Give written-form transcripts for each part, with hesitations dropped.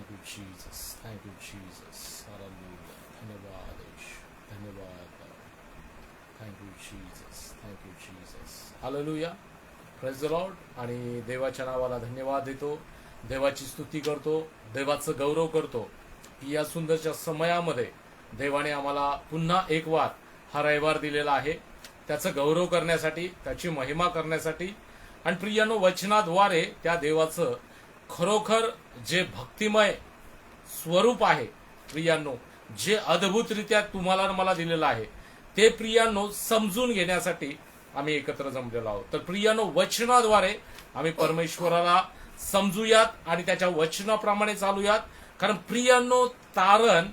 Thank you Jesus, thank you Jesus. Hallelujah. धन्यवाद येशू, धन्यवाद. Thank you Jesus, thank you Jesus. Hallelujah. Praise the lord. आणि देवाच्या नावाला धन्यवाद देतो, देवाची स्तुती करतो, देवाचं गौरव करतो की या सुंदरच्या समयामध्ये देवाने आम्हाला पुन्हा एक वार हा रविवार दिलेला आहे, त्याचं गौरव करण्यासाठी, त्याची महिमा करण्यासाठी. आणि प्रियानो, वचनाद्वारे त्या देवाचं खरोखर जे भक्तिमय स्वरूप आहे प्रियांनो, जे अद्भुतरित्या तुम्हाला आणि मला दिलेलं आहे, ते प्रियांनो समजून घेण्यासाठी आम्ही एकत्र जमलेलो आहोत. तर प्रियांनो, वचनाद्वारे आम्ही परमेश्वराला समजूयात आणि त्याच्या वचनाप्रमाणे चालूयात. कारण प्रियांनो, तारण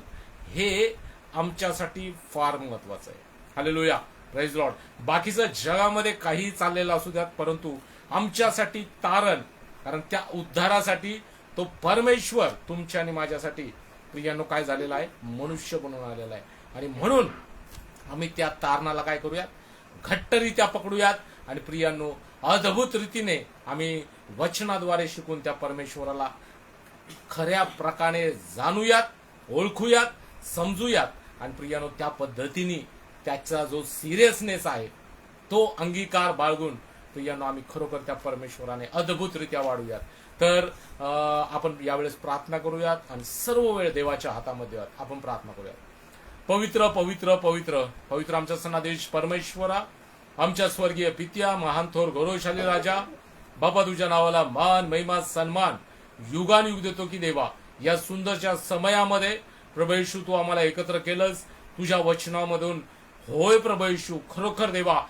हे आमच्यासाठी फार महत्वाचं आहे. हालेलुया. Praise Lord. बाकीचं जगामध्ये काही चाललेलं असू द्यात, परंतु आमच्यासाठी तारण, कारण त्या उद्धारासाठी तो परमेश्वर तुमच्या आणि माझ्यासाठी प्रियांनो काय झालेला आहे, मनुष्य बनून आलेला आहे. आणि म्हणून आम्ही त्या तारणाला काय करूयात, घट्टरित्या पकडूयात. आणि प्रियांनो, अद्भुत रीतीने आम्ही वचनाद्वारे शिकून त्या परमेश्वराला खऱ्या प्रकारे जाणूयात, ओळखूयात, समजूयात. आणि प्रियांनो, त्या पद्धतीने त्याचा जो सिरियसनेस आहे तो अंगीकार बाळगून प्रियांनो आम्ही खरोखर त्या परमेश्वराने अद्भुतरित्या वाढूयात. तर आपण यावेळेस प्रार्थना करूयात आणि सर्व वेळ देवाच्या हातामध्ये आपण प्रार्थना करूयात. पवित्र पवित्र पवित्र पवित्र आमचा सनादेश परमेश्वरा, आमच्या स्वर्गीय पित्या, महान थोर गौरवशाली राजा, बाबा तुझ्या नावाला मान, महिमा, सन्मान युगानुयुग देतो की देवा, या सुंदरच्या समयामध्ये प्रभू येशू तू आम्हाला एकत्र केलंस तुझ्या वचनामधून. होय प्रभू येशू, खरोखर देवा,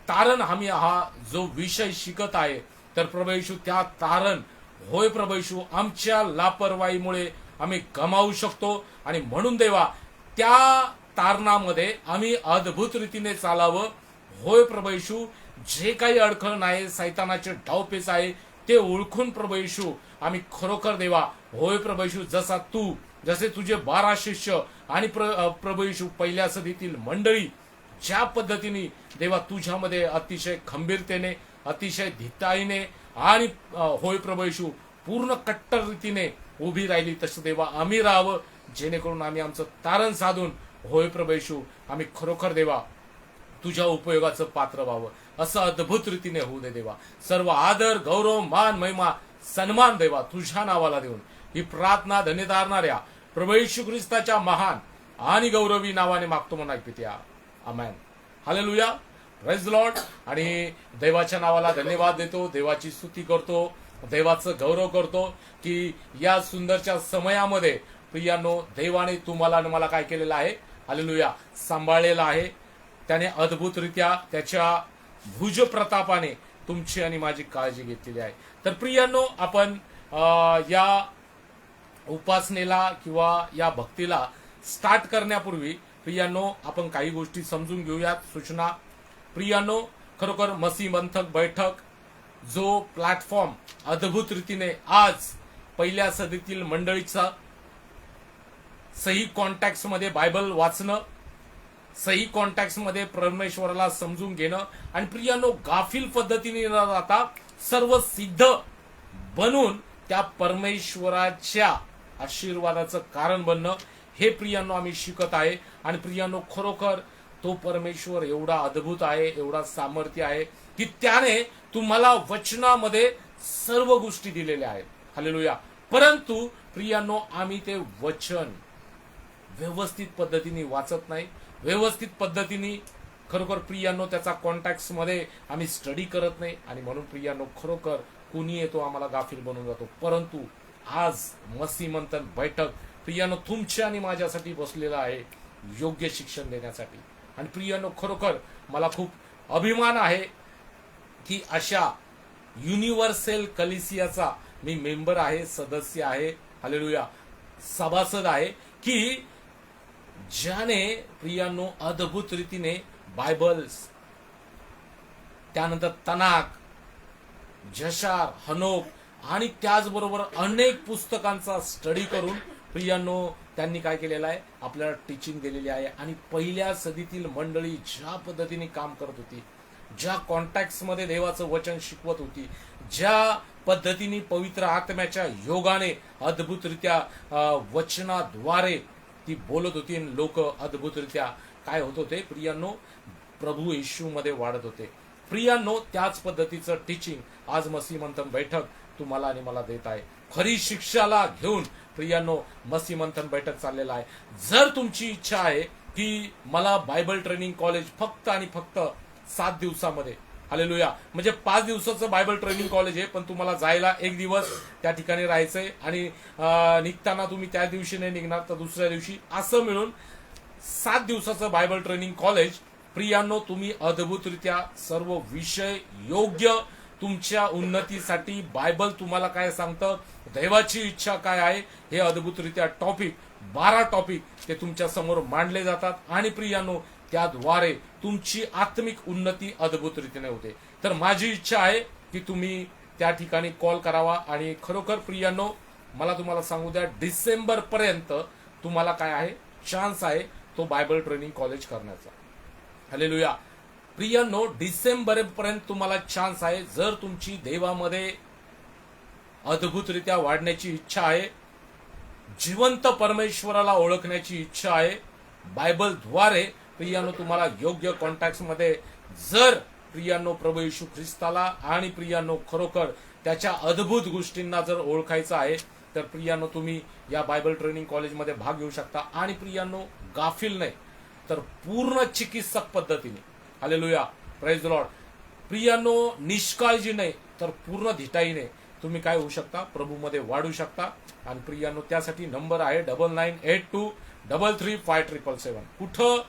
तारण आम्ही हा जो विषय शिकत आहे, तर प्रभू येशू त्या तारण, होय प्रभू येशू, आमच्या लापरवाहीमुळे आम्ही गमावू शकतो. आणि म्हणून देवा, त्या तारणामध्ये आम्ही अद्भुत रीतीने चालावं. होय प्रभू येशू, जे काही अडखळ आहे, सैतानाचे डावपेच आहे, ते ओळखून प्रभू येशू आम्ही खरोखर देवा, होय प्रभू येशू, जसे तुझे 12 शिष्य आणि प्रभू येशू पहिल्या सदीतील मंडळी ज्या पद्धतीने देवा तुझ्यामध्ये अतिशय खंबीरतेने, अतिशय धिटाईने आणि होय प्रभू येशू पूर्ण कट्टर रीतीने उभी राहिली, तसं देवा आम्ही राहावं, जेणेकरून आम्ही आमचं तारण साधून होय प्रभू येशू आम्ही खरोखर देवा तुझ्या उपयोगाचं पात्र व्हावं. असं अद्भुत रीतीने होऊ दे देवा. सर्व आदर, गौरव, मान, महिमा, सन्मान देवा तुझ्या नावाला देऊन ही प्रार्थना धन्यतारणाऱ्या प्रभू येशू ख्रिस्ताच्या महान आणि गौरवी नावाने मागतो म्हणा पित्या. आमेन. हालेलुया. Praise Lord. आणि देवाच्या नावाला धन्यवाद देतो, देवाची स्तुती करतो, देवाचं गौरव करतो की या सुंदरच्या समयामध्ये प्रियांनो देवाने तुम्हाला आणि मला काय केलेलं आहे, हालेलुया, सांभाळलेलं आहे. त्याने अद्भुतरित्या त्याच्या भुज प्रतापाने तुमची आणि माझी काळजी घेतलेली आहे. तर प्रियांनो, आपण या उपासनेला किंवा या भक्तीला स्टार्ट करण्यापूर्वी प्रियांनो आपण काही गोष्टी समजून घेऊयात, सूचना. प्रियांनो, खरोखर मसी मंथक बैठक जो प्लॅटफॉर्म अद्भुत रीतीने आज पहिल्या सदीतील मंडळीचा सही कॉन्टॅक्ट मध्ये बायबल वाचणं, सही कॉन्टॅक्ट मध्ये परमेश्वराला समजून घेणं आणि प्रियांनो गाफील पद्धतीने न जाता सर्व सिद्ध बनून त्या परमेश्वराच्या आशीर्वादाचं कारण बनणं, हे प्रियांनो आम्ही शिकत आहे. आणि प्रियांनो, खरोखर तो परमेश्वर एवढा अद्भुत आहे, एवढा सामर्थ्य आहे की त्याने तुम्हाला वचनामध्ये सर्व गोष्टी दिलेल्या आहेत. हालेलुया. परंतु प्रियांनो, आम्ही ते वचन व्यवस्थित पद्धतीने वाचत नाही, व्यवस्थित पद्धतीने खरोखर प्रियांनो त्याचा कॉन्टॅक्ट मध्ये आम्ही स्टडी करत नाही. आणि म्हणून प्रियांनो, खरोखर कुणी येतो आम्हाला गाफील बनून जातो. परंतु आज मसी मंथन बैठक प्रियांनो तुमच्या आणि माझ्यासाठी बसलेला आहे, योग्य शिक्षण देण्यासाठी. आणि प्रियांनो, खरोखर मला खूप अभिमान आहे की अशा युनिव्हर्सल कलिसियाचा मी मेंबर आहे, सदस्य आहे, हालेलुया, सभासद आहे, की ज्याने प्रियांनो अद्भुत रीतीने बायबल्स, त्यानंतर तनाक, जशार, हनोक आणि त्याचबरोबर अनेक पुस्तकांचा स्टडी करून प्रियांनो त्यांनी काय केलेलं आहे, आपल्याला टीचिंग दिलेली आहे. आणि पहिल्या सदीतील मंडळी ज्या पद्धतीने काम करत होती, ज्या कॉन्टॅक्ट मध्ये देवाचं वचन शिकवत होती, ज्या पद्धतीने पवित्र आत्म्याच्या योगाने अद्भुतरित्या वचनाद्वारे ती बोलत होती, लोक अद्भुतरित्या काय होत होते प्रियांनो, प्रभू येशू मध्ये वाढत होते. प्रियांनो, त्याच पद्धतीचं टीचिंग आज मसीह मंथन बैठक तुम्हाला आणि मला देत आहे. खरी शिक्षाला घेऊन प्रियांनो मसीह मंथन बैठक चाललेला आहे. जर तुमची इच्छा आहे की मला बायबल ट्रेनिंग कॉलेज फक्त आणि फक्त 7 दिवसामध्ये, हालेलुया, म्हणजे 5 दिवसाचं बायबल ट्रेनिंग कॉलेज आहे, पण तुम्हाला जायला 1 दिवस त्या ठिकाणी राहायचंय आणि निघताना तुम्ही त्या दिवशी नाही निघणार तर दुसऱ्या दिवशी, असं मिळून 7 दिवसाचं बायबल ट्रेनिंग कॉलेज. प्रियांनो, तुम्ही अद्भुतरित्या सर्व विषय योग्य तुमच्या उन्नतीसाठी बायबल तुम्हाला काय सांगतं, दैवाची इच्छा काय आहे, हे अद्भुतरित्या टॉपिक 12 टॉपिक ते तुमच्या समोर मांडले जातात आणि प्रियांनो त्याद्वारे तुमची आत्मिक उन्नती अद्भुत रीतीने होते. तर माझी इच्छा आहे की तुम्ही त्या ठिकाणी कॉल करावा आणि खरोखर प्रियांनो मला तुम्हाला सांगू द्या, डिसेंबर पर्यंत तुम्हाला काय आहे, चान्स आहे तो बायबल ट्रेनिंग कॉलेज करण्याचा. हालेलुया. प्रियांनो, डिसेंबर पर्यंत तुम्हाला चान्स आहे. जर तुमची देवामध्ये अद्भुतरित्या वाढण्याची इच्छा आहे, जिवंत परमेश्वराला ओळखण्याची इच्छा आहे, बायबलद्वारे प्रियांनो तुम्हाला योग्य कॉन्टॅक्ट मध्ये जर प्रियांनो प्रभू येशू ख्रिस्ताला आणि प्रियांनो खरोखर त्याच्या अद्भुत गोष्टींना जर ओळखायचं आहे, तर प्रियांनो तुम्ही या बायबल ट्रेनिंग कॉलेजमध्ये भाग घेऊ शकता. आणि प्रियांनो गाफील नाही तर पूर्ण चिकित्सक पद्धतीने, हालेलुया, प्रेज द लॉर्ड, प्रियांनो निष्काळजी नाही तर पूर्ण धिटाईने तुम्ही काय होऊ शकता, प्रभूमध्ये वाढू शकता. आणि प्रियांनो त्यासाठी नंबर आहे 9982335377. कुठं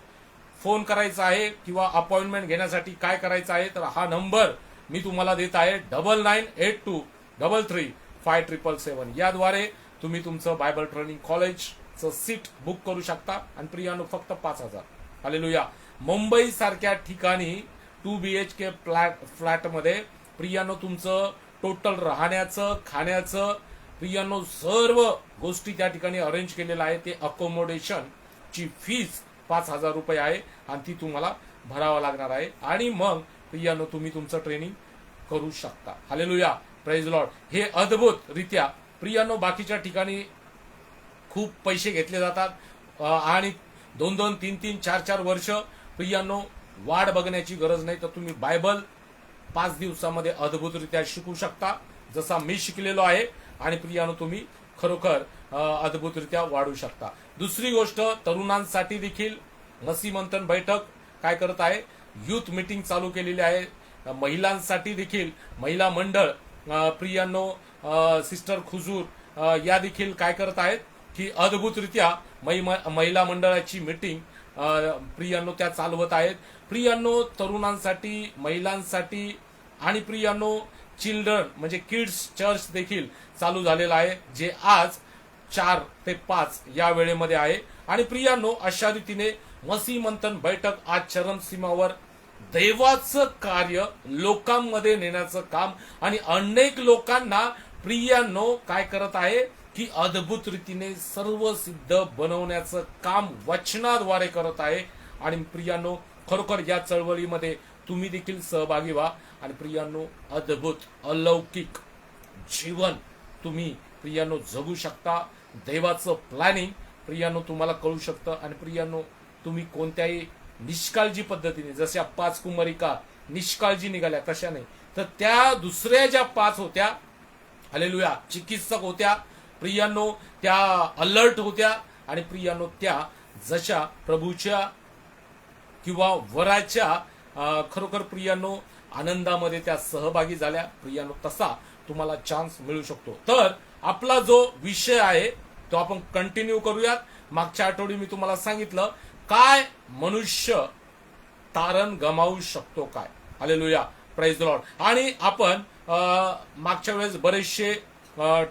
फोन करायचा आहे किंवा अपॉइंटमेंट घेण्यासाठी काय करायचं आहे, तर हा नंबर मी तुम्हाला देत आहे 9982335377. याद्वारे तुम्ही तुमचं बायबल ट्रेनिंग कॉलेजचं सीट बुक करू शकता. आणि प्रियांनो फक्त 5,000. हालेलुया. मुंबई सारख्या ठिकाणी 2 BHK फ्लॅटमध्ये प्रियांनो तुमचं टोटल राहण्याचं, खाण्याचं, प्रियांनो सर्व गोष्टी त्या ठिकाणी अरेंज केलेलं आहे. ते अकोमोडेशन ची फीस 5,000 रुपये आहे आणि ती तुम्हाला भरावा लागणार आहे. आणि मग प्रियांनो तुम्ही तुमचं ट्रेनिंग करू शकता. Hallelujah, praise Lord. हे अद्भुत रित्या प्रियांनो बाकीच्या ठिकाणी खूप पैसे घेतले जातात आणि 2-2, 3-3, 4-4 वर्ष प्रियांनो वाढ बघण्याची गरज नाही. तर तुम्ही बायबल 5 दिवसामध्ये अद्भुतरित्या शिकू शकता, जसा मी शिकलेलो आहे. आणि प्रियांनो तुम्ही खरोखर अद्भुतरित्या वाढू शकता. दुसरी गोष्ट, तरुणांसाठी देखील मसीह मंथन बैठक काय करत आहे, युथ मीटिंग चालू केलेली आहे. महिलांसाठी देखील महिला मंडळ प्रियांनो सिस्टर खुजूर या देखील काय करत आहेत की अद्भुतरित्या महिला मंडळाची मीटिंग प्रियांनो त्या चालवत आहेत. प्रियांनो तरुणांसाठी, महिलांसाठी आणि प्रियांनो चिल्ड्रन म्हणजे किड्स चर्च देखील चालू झालेला आहे, जे आज 4 ते 5 या वेळेमध्ये आहे. आणि प्रियांनो अशा रीतीने मसीह मंथन बैठक आज चरमसीमावर देवाचं कार्य लोकांमध्ये नेण्याचं काम आणि अनेक लोकांना प्रियांनो काय करत आहे की अद्भुत रीतीने सर्व सिद्ध बनवण्याचं काम वचनाद्वारे करत आहे. आणि प्रियांनो खरोखर या चळवळीमध्ये तुम्ही देखील सहभागी व्हा आणि प्रियांनो अद्भुत अलौकिक जीवन तुम्ही प्रियांनो जगू शकता. देवाचं प्लॅनिंग प्रियांनो तुम्हाला कळू शकतं. आणि प्रियांनो तुम्ही कोणत्याही निष्काळजी पद्धतीने, जशा 5 कुमारिका निष्काळजी निघाल्या तशा नाही, तर त्या दुसऱ्या ज्या 5 होत्या, हालेलुया, चिकित्सक होत्या प्रियांनो, त्या अलर्ट होत्या. आणि प्रियांनो त्या जशा प्रभूच्या किंवा वराच्या खरोखर प्रियांनो आनंदामध्ये त्या सहभागी झाल्या, प्रियांनो तसा तुम्हाला चान्स मिळू शकतो. तर आपला जो विषय आहे तो आपण कंटिन्यू करूयात. मागच्या आठवडी मी तुम्हाला सांगितलं काय मनुष्य तारण गमावू शकतो काय. Hallelujah, praise the lord. आणि आपण मागच्या वेळेस बरेचसे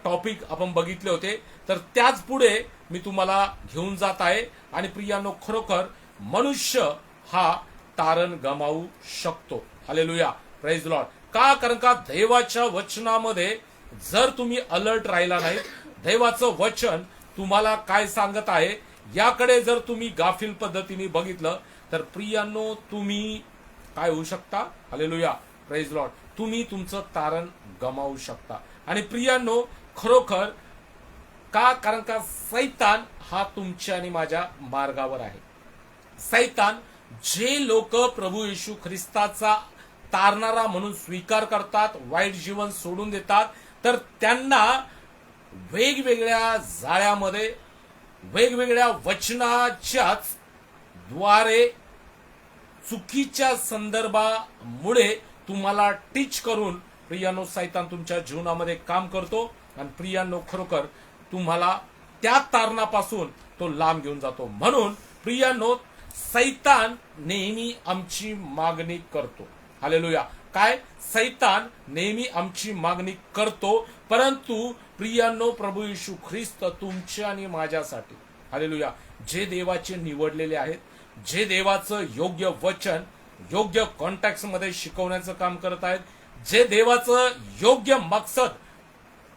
टॉपिक आपण बघितले होते, तर त्याच पुढे मी तुम्हाला घेऊन जात आहे. आणि प्रियांनो खरोखर मनुष्य हा तारण गमावू शकतो. Hallelujah, praise the Lord. का? कारण का देवाच्या वचनामध्ये जर तुम्ही अलर्ट राहिला नाही, देवाचं वचन तुम्हाला काय सांगत आहे याकडे जर तुम्ही गाफील पद्धतीने बघितलं, तर प्रियांनो तुम्ही काय होऊ शकता. Hallelujah, praise the Lord. तुम्ही तुमचं तारण गमावू शकता. आणि प्रियांनो, खरोखर का? कारण का सैतान हा तुमच्या आणि माझ्या मार्गावर आहे. सैतान जे लोक प्रभू येशू ख्रिस्ताचा तारणारा म्हणून स्वीकार करतात, वाईट जीवन सोडून देतात, तर त्यांना वेगवेगळ्या जाळ्यामध्ये, वेगवेगळ्या वचनाच्याच द्वारे चुकीच्या संदर्भामुळे तुम्हाला टीच करून प्रियांनो सैतान तुमच्या जीवनामध्ये काम करतो. आणि प्रियांनो, खरोखर तुम्हाला त्या तारणापासून तो लांब घेऊन जातो. म्हणून प्रियांनो, सैतान नेहमी आमची मागणी करतो. हालेलुया. काय? सैतान नेहमी आमची मागणी करतो, परंतु प्रियांनो, प्रभू येशू ख्रिस्त तुमच्या आणि माझ्यासाठी, हालेलुया, जे देवाचे निवडलेले आहेत, जे देवाचं योग्य वचन योग्य कॉन्टॅक्ट मध्ये शिकवण्याचं काम करत आहेत, जे देवाचं योग्य मकसद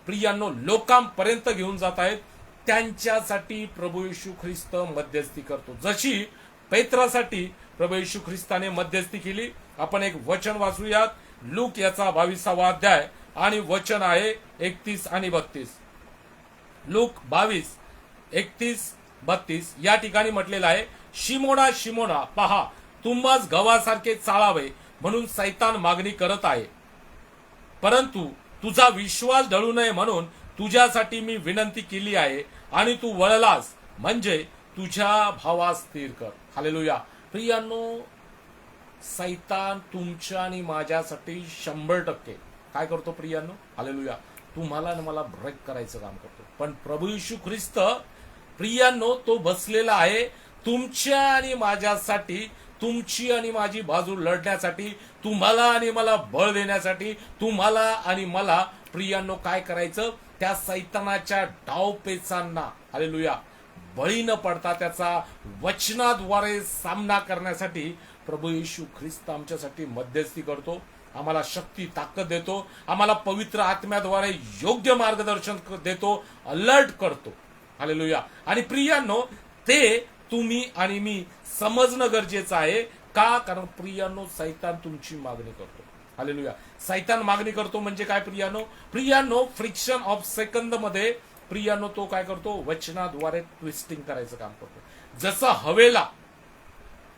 प्रियांनो लोकांपर्यंत घेऊन जात आहेत, त्यांच्यासाठी प्रभू येशू ख्रिस्त मध्यस्थी करतो. जशी पेत्रासाठी प्रभू येशू ख्रिस्ताने मध्यस्थी केली. आपण एक वचन वाचूयात. लूक याचा 22वा अध्याय आणि वचन आहे 31 आणि 32. लूक 22:31-32 या ठिकाणी म्हटलेलं आहे, शिमोना शिमोना, पहा, तुम्हास गव्हासारखे चाळावे म्हणून सैतान मागणी करत आहे, परंतु तुझा विश्वास ढळू नये म्हणून तुझ्यासाठी मी विनंती केली आहे, आणि तू वळलास म्हणजे तुझ्या भावास स्थिर कर. हालेलुया. प्रियांनो, सैतान तुमच्या आणि माझ्यासाठी 100% काय करतो प्रियांनो? हालेलुया. तुम्हाला आणि मला ब्रेक करायचं काम करतो. पण प्रभू येशू ख्रिस्त प्रियांनो तो बसलेला आहे तुमच्या आणि माझ्यासाठी, तुमची आणि माझी बाजू लढण्यासाठी, तुम्हाला आणि मला बळ देण्यासाठी, तुम्हाला आणि मला प्रियांनो काय करायचं? त्या सैतानाच्या डावपेचांना, हालेलुया, बळी न पडता त्याचा वचनाद्वारे सामना करण्यासाठी प्रभू येशू ख्रिस्त आमच्यासाठी मध्यस्थी करतो. आम्हाला शक्ती, ताकद देतो, आम्हाला पवित्र आत्म्याद्वारे योग्य मार्गदर्शन देतो, अलर्ट करतो. हालेलुया. आणि प्रियांनो, ते तुम्ही आणि मी समजणं गरजेचं आहे. का? कारण प्रियांनो, सैतान तुमची मागणी करतो. हालेलुया. सैतान मागणी करतो म्हणजे काय प्रियांनो? प्रियांनो, फ्रिक्शन ऑफ सेकंद मध्ये प्रियांनो तो काय करतो? वचनाद्वारे ट्विस्टिंग करायचं काम करतो. जसं हवेला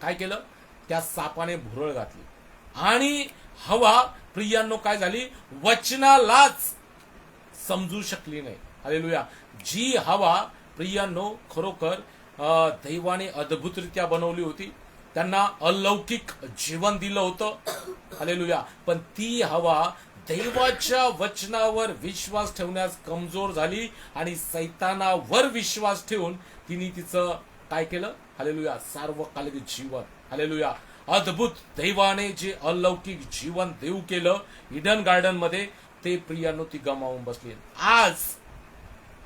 काय केलं? त्या सापाने भुरळ घातली आणि हवा प्रियांनो काय झाली? वचनालाच समजू शकली नाही. हालेलुया. जी हवा प्रियांनो खरोखर दैवाने अद्भुतरित्या बनवली होती, त्यांना अलौकिक जीवन दिलं होतं. हालेलुया. पण ती हवा दैवाच्या वचनावर विश्वास ठेवण्यास कमजोर झाली आणि सैतानावर विश्वास ठेवून तिने तिचं काय केलं? हालेलुया, सार्वकालिक जीवन, हालेलुया, अद्भुत दैवाने जे अलौकिक जीवन देऊ केलं इडन गार्डन मध्ये, ते प्रियांनो ती गमावून बसली. आज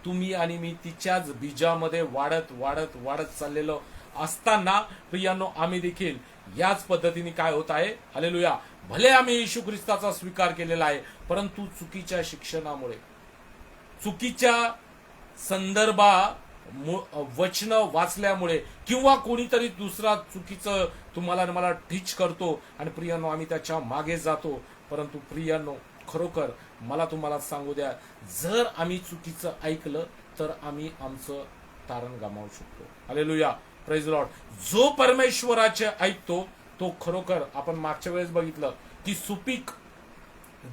तुम्ही आणि मी तिच्याच बीजामध्ये वाढत वाढत वाढत चाललेलो असताना प्रियांनो आम्ही देखील याच पद्धतीने काय होत आहे? हालेलुया. भले आम्ही येशू ख्रिस्ताचा स्वीकार केलेला आहे, परंतु चुकीच्या शिक्षणामुळे, चुकीच्या वचन वाचल्यामुळे, किंवा कोणीतरी दुसरा चुकीचं तुम्हाला आणि मला टीच करतो आणि प्रियांनो आम्ही त्याच्या मागे जातो. परंतु प्रियांनो, खरोखर मला तुम्हाला सांगू द्या, जर आम्ही चुकीचं ऐकलं तर आम्ही आमचं तारण गमावू शकतो. हालेलुया. Praise Lord. जो परमेश्वराचे ऐकतो तो खरोखर, आपण मागच्या वेळेस बघितलं की सुपीक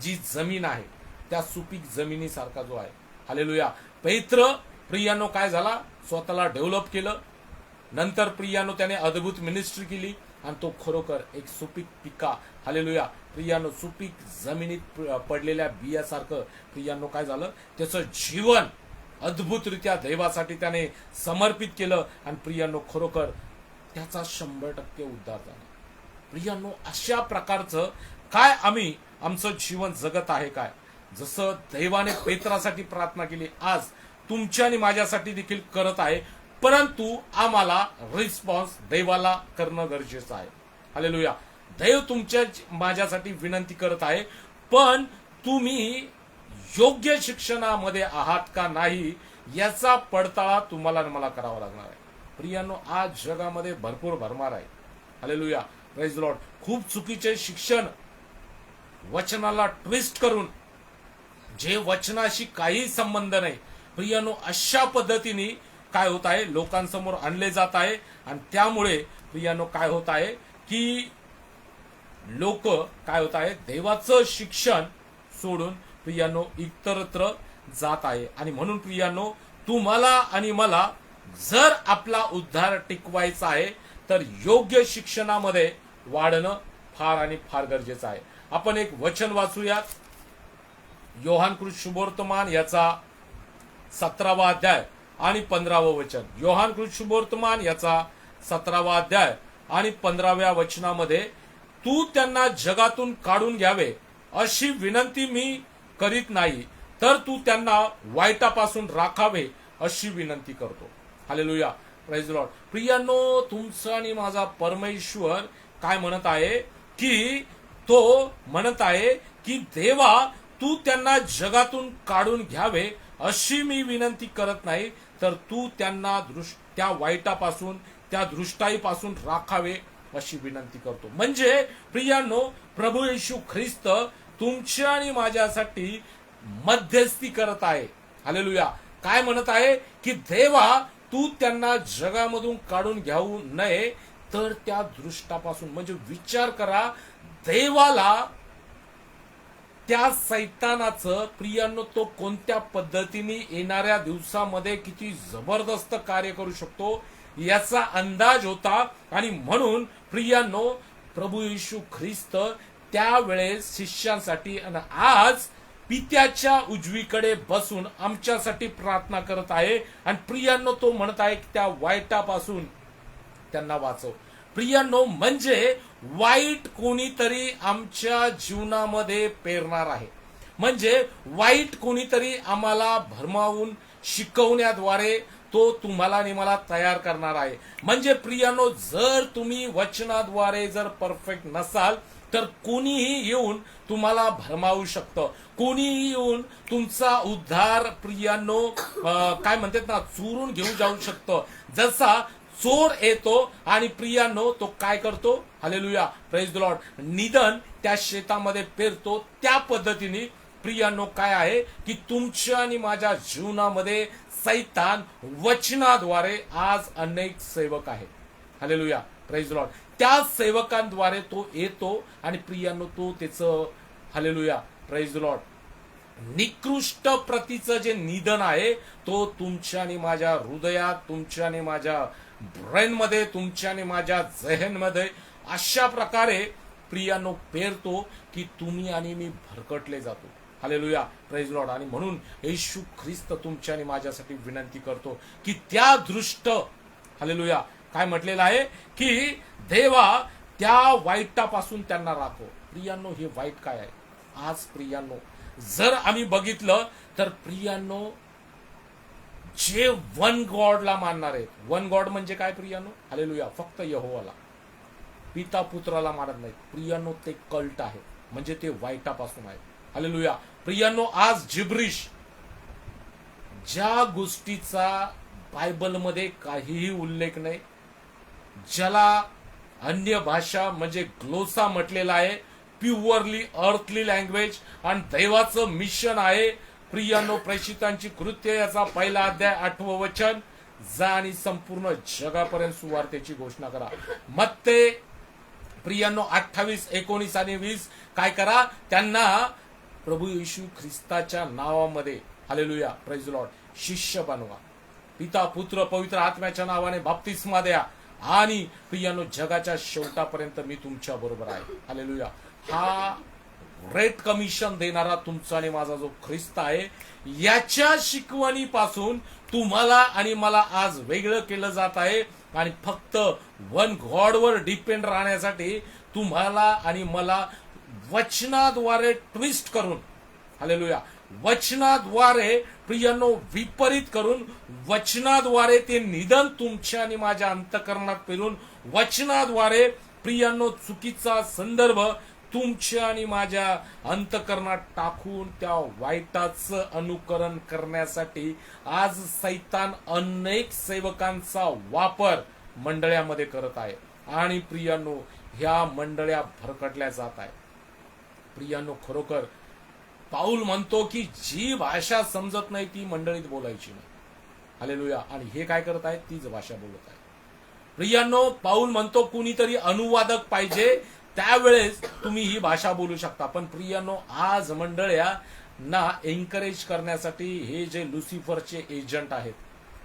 जी जमीन आहे त्या सुपीक जमिनीसारखा जो आहे. हालेलुया. पेत्र प्रियांनो काय झाला? स्वतःला डेव्हलप केलं. नंतर प्रियांनो त्याने अद्भुत मिनिस्ट्री केली आणि तो खरोखर एक सुपीक पिका, हालेलुया, प्रियांनो सुपीक जमिनीत पडलेल्या बियासारखं प्रियांनो काय झालं? त्याचं जीवन अद्भुतरित्या देवासाठी त्याने समर्पित केलं आणि प्रियांनो खरोखर त्याचा 100% उद्धार झाला. प्रियांनो, अशा प्रकारचं काय आम्ही आमचं जीवन जगत आहे काय? जसं दैवाने पेत्रासाठी प्रार्थना केली, आज तुमच्या आणि माझ्यासाठी देखील करत आहे, परंतु आम्हाला रिस्पॉन्स दैवाला करणं गरजेचं आहे. हालेलुया. दैव तुमच्या माझ्यासाठी विनंती करत आहे, पण तुम्ही योग्य शिक्षणामध्ये आहात का नाही याचा पडताळा तुम्हाला आणि मला करावा लागणार आहे. प्रियांनो, आज जगामध्ये भरपूर भरमार आहे. हालेलुया. Praise Lord. खूप चुकीचे शिक्षण वचनाला ट्विस्ट करून, जे वचनाशी काही संबंध नाही प्रियानो, अशा पद्धतीने काय होत आहे, लोकांसमोर आणले जात आहे. आणि त्यामुळे प्रियानो काय होत आहे की लोक काय होत आहे, देवाचं शिक्षण सोडून प्रियानो इतरत्र जात आहे. आणि म्हणून प्रियानो, तुम्हाला आणि मला जर आपला उद्धार टिकवायचा आहे तर योग्य शिक्षणामध्ये वाढणं फार आणि फार गरजेचं आहे. आपण एक वचन वाचूयात, योहानकृत शुभवर्तमान याचा 17वा अध्याय आणि 15वं वचन. योहानकृत शुभवर्तमान याचा 17वा अध्याय आणि 15व्या वचनामध्ये, तू त्यांना जगातून काढून घ्यावे अशी विनंती मी करीत नाही, तर तू त्यांना वाईटापासून राखावे अशी विनंती करतो. Hallelujah, praise Lord. प्रियांनो, तुमचा आणि माझा परमेश्वर काय म्हणत आहे की तो म्हणत आहे की देवा, तू त्यांना जगातून काढून घ्यावे अशी मी विनंती करत नाही, तर तू त्यांना त्या वाईटापासून, त्या दृष्टाईपासून राखावे अशी विनंती करतो. म्हणजे प्रियांनो, प्रभू येशू ख्रिस्त तुमच्या आणि माझ्यासाठी मध्यस्थी करत आहे. हालेलुया. काय म्हणत आहे की देवा, तू त्यांना जगामधून काढून घेऊ नये, तर त्या दृष्टापासून. म्हणजे विचार करा, देवाला त्या सैतानाचं प्रियांनो तो कोणत्या पद्धतीने येणाऱ्या दिवसामध्ये किती जबरदस्त कार्य करू शकतो याचा अंदाज होता. आणि म्हणून प्रियांनो, प्रभू येशू ख्रिस्त त्यावेळेस शिष्यांसाठी आणि आज पित्याच्या उजवीकडे बसून आमच्यासाठी प्रार्थना करत आहे. आणि प्रियांनो, तो म्हणत आहे की त्या वाईटापासून त्यांना वाचव. प्रियांनो, म्हणजे वाईट कोणीतरी आमच्या जीवनामध्ये पेरणार आहे. म्हणजे वाईट कोणीतरी आम्हाला भरमावून शिकवण्याद्वारे तो तुम्हाला आणि मला तयार करणार आहे. म्हणजे प्रियांनो, जर तुम्ही वचनाद्वारे जर परफेक्ट नसाल तर कोणीही येऊन तुम्हाला भरमावू शकतं. कोणीही येऊन तुमचा उद्धार प्रियांनो काय म्हणतात ना, चोरून घेऊन जाऊ शकतं. जसा चोर येतो आणि प्रियांनो तो काय करतो, हालेलुया, प्रेज द लॉर्ड, निधन त्या शेतामध्ये पेरतो. त्या पद्धतीने प्रियांनो काय आहे की तुमच्या आणि माझ्या जीवनामध्ये सैतान वचनाद्वारे आज अनेक सेवक आहेत. Hallelujah, praise the Lord. त्या सेवकांद्वारे तो येतो आणि प्रियांनो तो त्याचं, हालेलुया, प्रेज द लॉर्ड, निकृष्ट प्रतीचं जे निधन आहे तो तुमच्या आणि माझ्या हृदयात, तुमच्या आणि माझ्या ब्रेनमध्ये, तुमच्या आणि माझ्या जहनमध्ये अशा प्रकारे प्रियांनो पेरतो की तुम्ही आणि मी भरकटले जातो. Hallelujah, praise Lord. आणि म्हणून येशू ख्रिस्त तुमच्या आणि माझ्यासाठी विनंती करतो की त्या दृष्ट, हालेलुया, काय म्हटलेलं आहे की देवा त्या वाईटापासून त्यांना राखो. प्रियांनो, हे वाईट काय आहे आज प्रियांनो जर आम्ही बघितलं तर प्रियांनो, जे वन गॉडला मानणार आहेत. वन गॉड म्हणजे काय प्रियांनो, हालेलुया, फक्त यहोवाला, पिता पुत्राला मानत नाहीत. प्रियांनो, ते कल्ट आहे, म्हणजे ते वाईटापासून आहे. हालेलुया. प्रियांनो, आज जिब्रिश, ज्या गोष्टीचा बायबलमध्ये काहीही उल्लेख नाही, ज्याला अन्य भाषा म्हणजे ग्लोसा म्हटलेला आहे, प्युअरली अर्थली लँग्वेज आणि दैवाचं मिशन आहे. प्रियांनो, प्रेषितांची कृत्य याचा 1 अध्याय 8वं वचन, जा आणि संपूर्ण जगापर्यंत सुवार्तेची घोषणा करा. मत्ते प्रियांनो 28, 19 आणि 20 काय करा, त्यांना प्रभू येशू ख्रिस्ताच्या नावामध्ये, हालेलुया, प्रेज लॉर्ड, शिष्य बनवा. पिता पुत्र पवित्र आत्म्याच्या नावाने बाप्तिस्मा द्या. आणि प्रियांनो, जगाच्या शेवटापर्यंत मी तुमच्या बरोबर आहे. हालेलुया. हा ग्रेट कमिशन देणारा तुमचा आणि माझा जो ख्रिस्त आहे, याच्या शिकवणीपासून तुम्हाला आणि मला आज वेगळं केलं जात आहे. आणि फक्त वन गॉडवर डिपेंड राहण्यासाठी तुम्हाला आणि मला वचनाद्वारे ट्विस्ट करून, हालेलुया, वचनाद्वारे प्रियांनो विपरीत करून, वचनाद्वारे ते निधन तुमच्या आणि माझ्या अंतःकरणात पेरून, वचनाद्वारे प्रियांनो चुकीचा संदर्भ तुमच्या आणि माझ्या अंतःकरणात टाकून त्या वाईटाचं अनुकरण करण्यासाठी आज सैतान अनेक सेवकांचा वापर मंडळ्यामध्ये करत आहे. आणि प्रियांनो, ह्या मंडळ्या भरकटल्या जात आहेत. प्रियांनो, खरोखर पाऊल म्हणतो की जी भाषा समजत नाही ती मंडळीत बोलायची नाही. हालेलुया. आणि हे काय करत आहेत? तीच भाषा बोलत आहे. प्रियांनो, पाऊल म्हणतो कुणीतरी अनुवादक पाहिजे, त्यावेळेस तुम्ही ही भाषा बोलू शकता. पण प्रियांनो, आज मंडळ्या ना एन्करेज करण्यासाठी हे जे लुसिफरचे एजंट आहेत,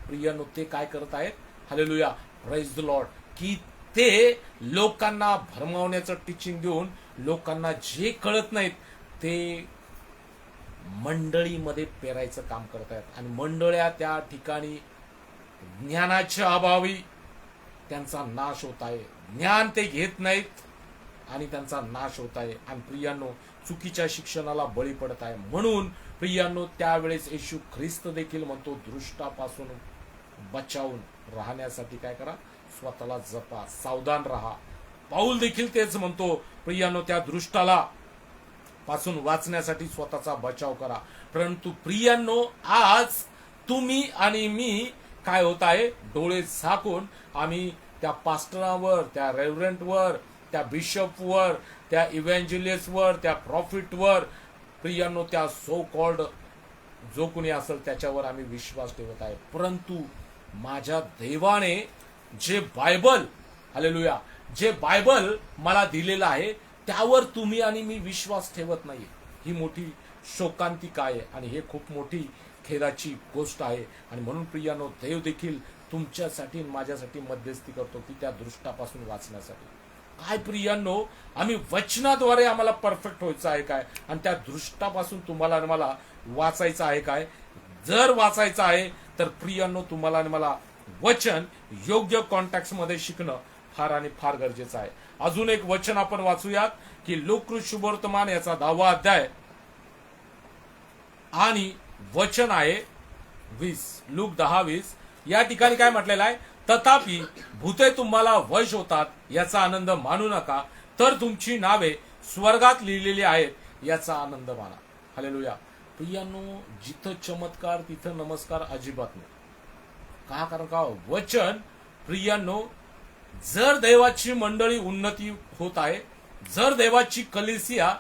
प्रियांनो, ते काय करत आहेत? Hallelujah, praise the Lord. की ते लोकांना भरमावण्याचं टीचिंग देऊन लोकांना जे कळत नाहीत ते मंडळीमध्ये पेरायचं काम करत आहेत. आणि मंडळ्या त्या ठिकाणी ज्ञानाच्या अभावी त्यांचा नाश होत आहे. ज्ञान ते घेत नाहीत आणि त्यांचा नाश होत आहे. आणि प्रियांनो, चुकीच्या शिक्षणाला बळी पडत आहे. म्हणून प्रियांनो, त्यावेळेस येशू ख्रिस्त देखील म्हणतो, दृष्टापासून बचावून राहण्यासाठी काय करा? स्वतःला जपा, सावधान राहा. पाऊल देखील तेच म्हणतो प्रियांनो, त्या दृष्टाला पासून वाचण्यासाठी स्वतःचा बचाव करा. परंतु प्रियांनो, आज तुम्ही आणि मी काय होत आहे? डोळे झाकून आम्ही त्या पास्टरावर, त्या रेव्हरंटवर, त्या बिशपवर, त्या इव्हॅन्जलिस्टवर, त्या प्रॉफिटवर, प्रियांनो, त्या सो कॉल्ड जो कोणी असेल त्याच्यावर आम्ही विश्वास ठेवत आहे. परंतु माझ्या देवाने जे बायबल, हालेलुया, जे बायबल मला दिलेलं आहे त्यावर तुम्ही आणि मी विश्वास ठेवत नाही. ही मोठी शोकांतिका आहे आणि हे खूप मोठी खेदाची गोष्ट आहे. आणि म्हणून प्रियांनो, देव देखील तुमच्यासाठी माझ्यासाठी मध्यस्थी करतो की त्या दृष्टापासून वाचण्यासाठी. काय प्रियांनो, आम्ही वचनाद्वारे आम्हाला परफेक्ट व्हायचं आहे काय? आणि त्या दृष्टापासून तुम्हाला आणि मला वाचायचं आहे काय? जर वाचायचं आहे तर प्रियांनो, तुम्हाला आणि मला वचन योग्य कॉन्टॅक्ट मध्ये शिकणं फार आणि फार गरजेचं आहे. अजून एक वचन आपण वाचूयात की लोक शुभवर्तमान याचा 10वा अध्याय आणि वचन आहे 20. लूक 10:20. या ठिकाणी काय म्हटलेलं आहे? तथापि भूते तुम्हाला वश होतात याचा आनंद मानू नका, तर तुमची नावे स्वर्गात लिहिलेली आहेत याचा आनंद माना. हालेलुया. प्रियांनो, जिथं चमत्कार तिथं नमस्कार अजिबात नाही. का? कारण का? वचन प्रियांनो, जर देवाची मंडळी उन्नती होत आहे, जर देवाची कलिसिया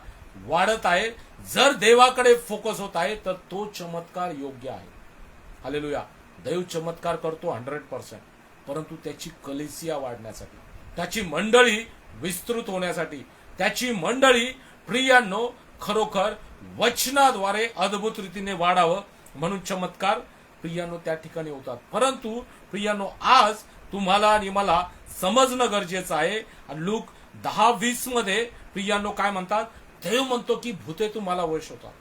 वाढत आहे, जर देवाकडे फोकस होत आहे, तर तो चमत्कार योग्य आहे. हालेलुया. देव चमत्कार करतो 100%, परंतु त्याची कलिसिया वाढण्यासाठी, त्याची मंडळी विस्तृत होण्यासाठी, त्याची मंडळी प्रियांनो खरोखर वचनाद्वारे अद्भुत रीतीने वाढावं म्हणून चमत्कार प्रियांनो त्या ठिकाणी होतात. परंतु प्रियांनो, आज तुम्हाला आणि मला समजणं गरजेचं आहे. लूक 10:20 मध्ये प्रियांनो काय म्हणतात? देव म्हणतो की भूते तुम्हाला वश होतात,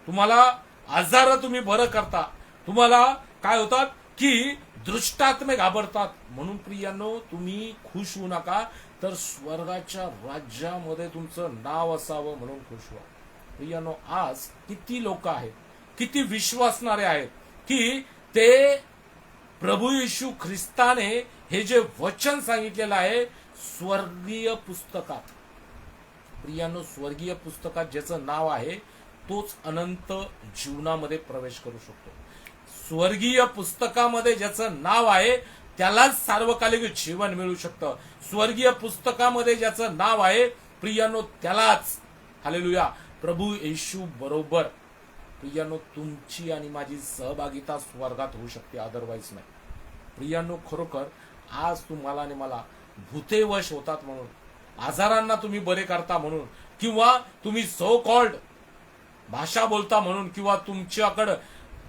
तुम्हाला आजार तुम्ही बरं करता, तुम्हाला काय होतात की दृष्टात्मे घाबरतात. म्हणून प्रियांनो, तुम्ही खुश होऊ नका, तर स्वर्गाच्या राज्यामध्ये तुमचं नाव असावं म्हणून खुश व्हा. प्रियांनो, आज किती लोक आहेत, किती विश्वासणारे आहेत की ते प्रभू येशू ख्रिस्ताने हे जे वचन सांगितलेलं आहे स्वर्गीय पुस्तकात, प्रियांनो, स्वर्गीय पुस्तकात ज्याचं नाव आहे तोच अनंत जीवनामध्ये प्रवेश करू शकतो. स्वर्गीय पुस्तकामध्ये ज्याचं नाव आहे त्यालाच सार्वकालिक जीवन मिळू शकतं. स्वर्गीय पुस्तकामध्ये ज्याचं नाव आहे प्रियांनो त्यालाच, हालेलुया, प्रभू येशू बरोबर प्रियांनो तुमची आणि माझी सहभागिता स्वर्गात होऊ शकते, अदरवाईज नाही. प्रियांनो, खरोखर आज तुम्हाला आणि मला भूते वश होतात म्हणून, आजारांना तुम्ही बरे करता म्हणून, किंवा तुम्ही सो कॉल्ड भाषा बोलता म्हणून, किंवा तुमच्याकडं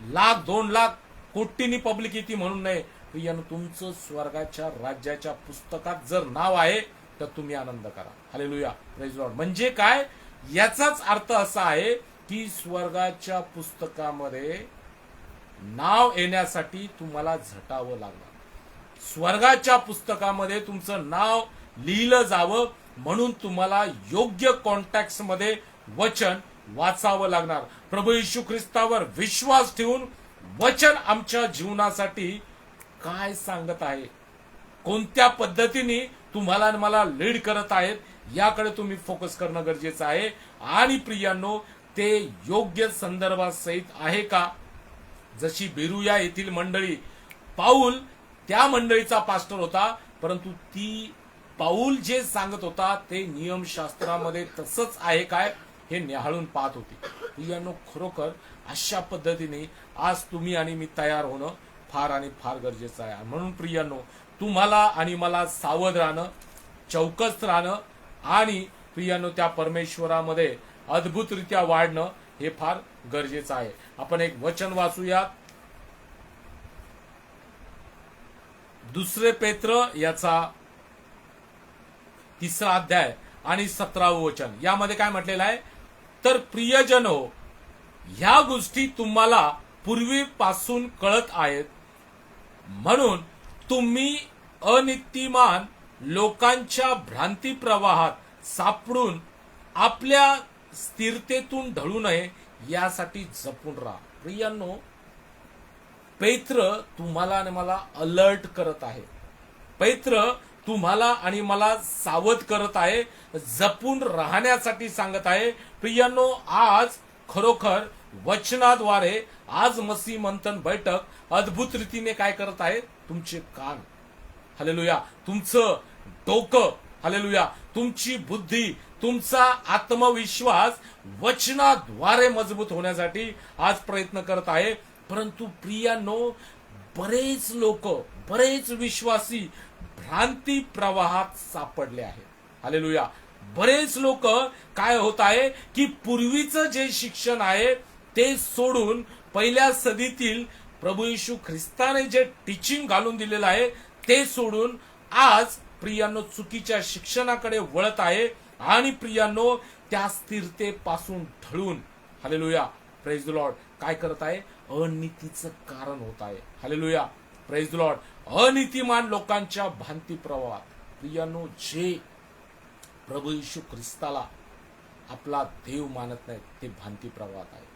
1,00,000-2,00,000 कोटींनी पब्लिक येते म्हणून नाही. प्रियांनो, तुमचं स्वर्गाच्या राज्याच्या पुस्तकात जर नाव आहे तर तुम्ही आनंद करा. Hallelujah, praise Lord. म्हणजे काय? याचाच अर्थ असा आहे की स्वर्गाच्या पुस्तकामध्ये नाव येण्यासाठी तुम्हाला झटावं लागणार. स्वर्गाच्या पुस्तकामध्ये तुमचं नाव लिहिलं जावं म्हणून तुम्हाला योग्य कॉन्टॅक्ट मध्ये वचन वाचावं लागणार. प्रभू येशू ख्रिस्तावर विश्वास ठेवून वचन आमच्या जीवनासाठी काय सांगत आहे, कोणत्या पद्धतीने तुम्हाला आणि मला लीड करत आहेत याकडे तुम्ही फोकस करणं गरजेचं आहे. आणि प्रियांनो, ते योग्य संदर्भासहित आहे का? जशी बेरुया येथील मंडळी, पाऊल त्या मंडळीचा पास्टर होता, परंतु ती पाऊल जे सांगत होता ते नियमशास्त्रामध्ये तसंच आहे काय हे निहाळून पाहत होते. प्रियांनो, खरोखर अशा पद्धतीने आज तुम्ही आणि मी तयार होणं फार आणि फार गरजेचं आहे. म्हणून प्रियांनो, तुम्हाला आणि मला सावध राहणं, चौकस राहणं आणि प्रियांनो त्या परमेश्वरामध्ये अद्भुतरित्या वाढणं हे फार गरजेचं आहे. आपण एक वचन वाचूया. 2 पेत्र याचा 3रा अध्याय आणि 17वे वचन. यामध्ये काय म्हटलेलं आहे, तर प्रियजनो, ह्या गोष्टी तुम्हाला पूर्वीपासून कळत आहेत, म्हणून तुम्ही अनितिमान लोकांच्या भ्रांती प्रवाहात सापडून आपल्या स्थिरतेतून ढळू नये यासाठी जपून राहा. प्रियांनो, पेत्र तुम्हाला आणि मला अलर्ट करत आहे. पेत्र तुम्हाला आणि मला सावध करत आहे, जपून राहण्यासाठी सांगत आहे. प्रियांनो, आज खरोखर वचनाद्वारे आज मसीह मंथन बैठक अद्भुत रीतीने काय करत आहे, तुमचे कान, हालेलुया, तुमचं डोकं, हालेलुया, तुमची बुद्धी, तुमचा आत्मविश्वास वचनाद्वारे मजबूत होण्यासाठी आज प्रयत्न करत आहे. परंतु प्रियांनो, बरेच लोक, बरेच विश्वासी भ्रांती प्रवाहात सापडले आहेत. हालेलुया. बरेच लोक काय होत आहे की पूर्वीचं जे शिक्षण आहे ते सोडून पहिल्या सदीतील प्रभू येशू ख्रिस्ताने जे टीचिंग घालून दिलेलं आहे ते सोडून आज प्रियांनो चुकीच्या शिक्षणाकडे वळत आहे आणि प्रियांनो त्या स्थिरतेपासून ढळून, हालेलुया, प्रेज द लॉर्ड, काय करत आहे, अनितीचं कारण होत आहे. Hallelujah, praise the lord. अनितिमान लोकांच्या भ्रांती प्रवाहात प्रियांनो जे प्रभू येशू ख्रिस्ताला आपला देव मानत नाहीत ते भ्रांती प्रवाहात आहे.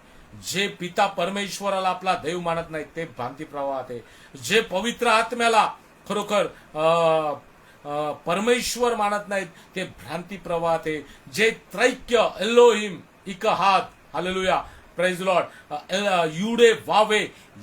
जे पिता परमेश्वराला आपला देव मानत नाहीत ते भ्रांती प्रवाहात आहे. जे पवित्र आत्म्याला खरोखर परमेश्वर मानत नाहीत ते भ्रांती प्रवाहात आहे. जे त्रैक्य एलोहिम इकहात, हालेलुया, प्रेज लॉर्ड, युडे वावे